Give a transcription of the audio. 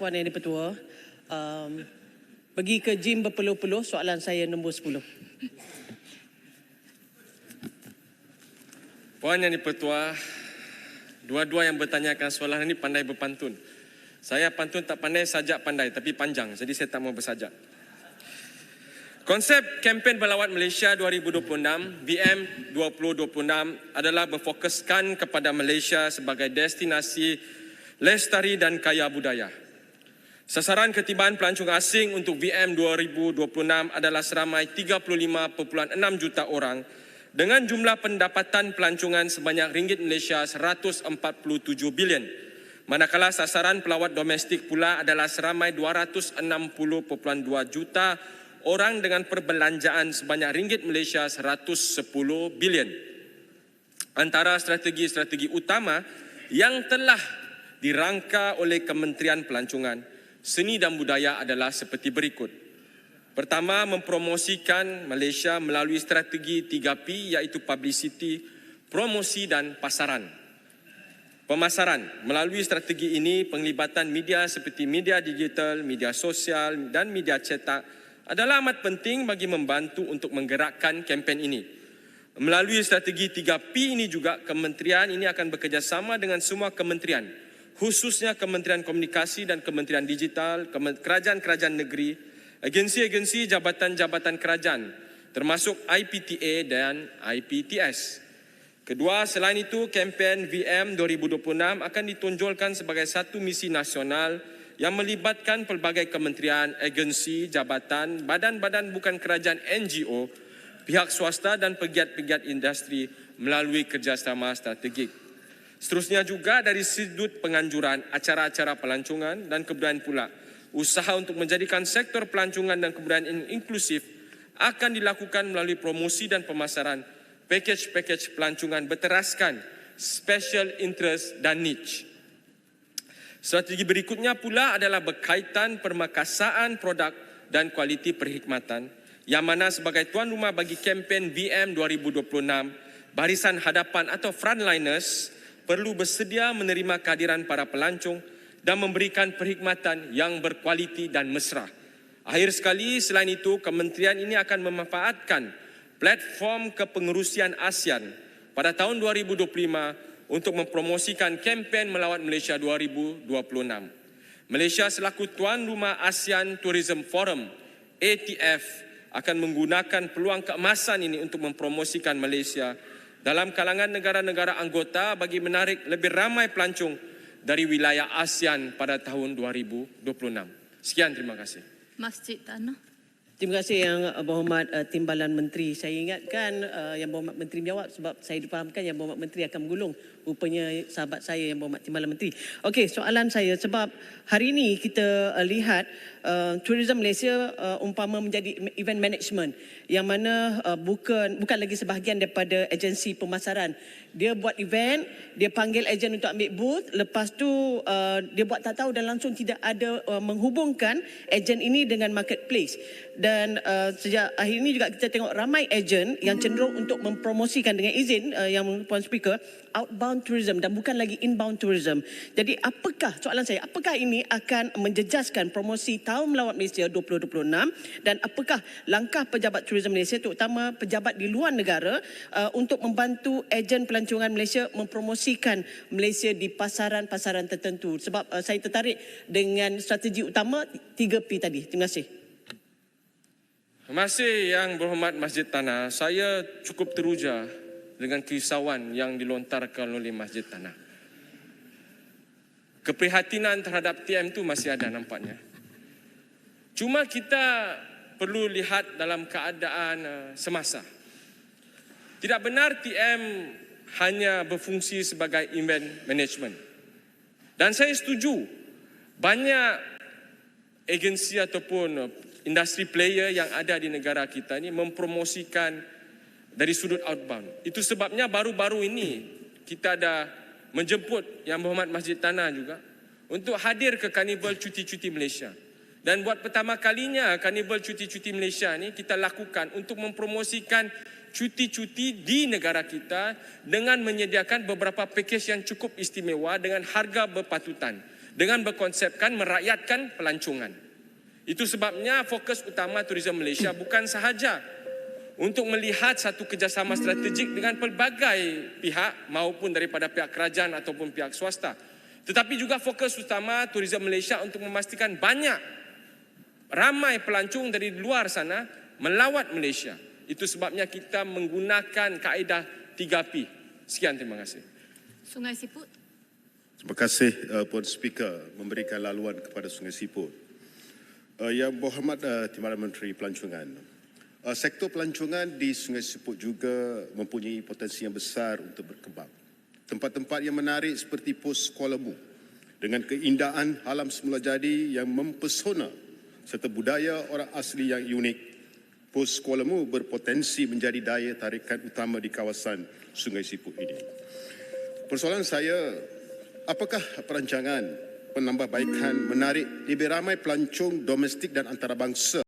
Puan Yang di-Pertua. Pergi ke gym berpeluh-peluh, soalan saya nombor 10. Puan Yang di-Pertua, dua-dua yang bertanyakan soalan ini pandai berpantun. Saya pantun tak pandai, sajak pandai, tapi panjang. Jadi saya tak mau bersajak. Konsep kempen berlawat Malaysia 2026, BM 2026 adalah berfokuskan kepada Malaysia sebagai destinasi lestari dan kaya budaya. Sasaran ketibaan pelancong asing untuk BM 2026 adalah seramai 35.6 juta orang dengan jumlah pendapatan pelancongan sebanyak ringgit Malaysia 147 bilion. Manakala sasaran pelawat domestik pula adalah seramai 260.2 juta orang dengan perbelanjaan sebanyak ringgit Malaysia 110 bilion. Antara strategi-strategi utama yang telah dirangka oleh Kementerian Pelancongan, Seni dan Budaya adalah seperti berikut. Pertama, mempromosikan Malaysia melalui strategi 3P iaitu publicity, promosi dan pasaran. Pemasaran, melalui strategi ini penglibatan media seperti media digital, media sosial dan media cetak adalah amat penting bagi membantu untuk menggerakkan kempen ini. Melalui strategi 3P ini juga, kementerian ini akan bekerjasama dengan semua kementerian, khususnya Kementerian Komunikasi dan Kementerian Digital, kerajaan-kerajaan negeri, agensi-agensi jabatan-jabatan kerajaan, termasuk IPTA dan IPTS. Kedua, selain itu, kempen VM 2026 akan ditonjolkan sebagai satu misi nasional yang melibatkan pelbagai kementerian, agensi, jabatan, badan-badan bukan kerajaan NGO, pihak swasta dan pegiat-pegiat industri melalui kerjasama strategik. Seterusnya juga dari sudut penganjuran acara-acara pelancongan dan kebudayaan pula, usaha untuk menjadikan sektor pelancongan dan kebudayaan inklusif akan dilakukan melalui promosi dan pemasaran pakej-pakej pelancongan berteraskan special interest dan niche. Strategi berikutnya pula adalah berkaitan permakasaan produk dan kualiti perkhidmatan yang mana sebagai tuan rumah bagi kempen VM 2026, barisan hadapan atau frontliners perlu bersedia menerima kehadiran para pelancong dan memberikan perkhidmatan yang berkualiti dan mesra. Akhir sekali, selain itu, kementerian ini akan memanfaatkan platform kepengerusian ASEAN pada tahun 2025 untuk mempromosikan kempen melawat Malaysia 2026. Malaysia selaku tuan rumah ASEAN Tourism Forum, ATF, akan menggunakan peluang keemasan ini untuk mempromosikan Malaysia dalam kalangan negara-negara anggota bagi menarik lebih ramai pelancong dari wilayah ASEAN pada tahun 2026. Sekian, terima kasih. Masjid Tanah. Terima kasih Yang Berhormat Timbalan Menteri. Saya ingatkan Yang Berhormat Menteri menjawab sebab saya difahamkan Yang Berhormat Menteri akan menggulung. Rupanya sahabat saya Yang Berhormat Timbalan Menteri. Okey, soalan saya sebab hari ini kita lihat Tourism Malaysia umpama menjadi event management yang mana bukan lagi sebahagian daripada agensi pemasaran. Dia buat event, dia panggil ejen untuk ambil booth, lepas tu dia buat tak tahu dan langsung tidak ada menghubungkan ejen ini dengan marketplace. Dan sejak akhir ini juga kita tengok ramai ejen yang cenderung untuk mempromosikan dengan izin yang Puan Speaker, outbound tourism dan bukan lagi inbound tourism. Jadi soalan saya, apakah ini akan menjejaskan promosi Tahun Melawat Malaysia 2026 dan apakah langkah pejabat tourism Malaysia terutama pejabat di luar negara untuk membantu ejen pelancongan Malaysia mempromosikan Malaysia di pasaran-pasaran tertentu? Sebab saya tertarik dengan strategi utama 3P tadi. Terima kasih. Terima kasih Yang Berhormat Masjid Tanah. Saya cukup teruja dengan kerisauan yang dilontarkan oleh Masjid Tanah. Keprihatinan terhadap TM itu masih ada nampaknya. Cuma kita perlu lihat dalam keadaan semasa. Tidak benar TM hanya berfungsi sebagai event management. Dan saya setuju banyak agensi ataupun industri player yang ada di negara kita ini mempromosikan dari sudut outbound. Itu sebabnya baru-baru ini kita ada menjemput Yang Berhormat Masjid Tanah juga untuk hadir ke Karnival Cuti-Cuti Malaysia. Dan buat pertama kalinya Karnival Cuti-Cuti Malaysia ni kita lakukan untuk mempromosikan cuti-cuti di negara kita dengan menyediakan beberapa pakej yang cukup istimewa dengan harga berpatutan. dengan berkonsepkan merakyatkan pelancongan. Itu sebabnya fokus utama Tourism Malaysia bukan sahaja untuk melihat satu kerjasama strategik dengan pelbagai pihak maupun daripada pihak kerajaan ataupun pihak swasta. Tetapi juga fokus utama Tourism Malaysia untuk memastikan ramai pelancong dari luar sana melawat Malaysia. Itu sebabnya kita menggunakan kaedah 3P. Sekian, terima kasih. Sungai Siput. Terima kasih Puan Speaker memberikan laluan kepada Sungai Siput. Yang berhormat Timbalan Menteri Pelancongan. Sektor pelancongan di Sungai Siput juga mempunyai potensi yang besar untuk berkembang. Tempat-tempat yang menarik seperti Pos Kuala Mu dengan keindahan alam semula jadi yang mempesona serta budaya orang asli yang unik. Pos Kuala Mu berpotensi menjadi daya tarikan utama di kawasan Sungai Siput ini. Persoalan saya, apakah perancangan penambahbaikan menarik lebih ramai pelancong domestik dan antarabangsa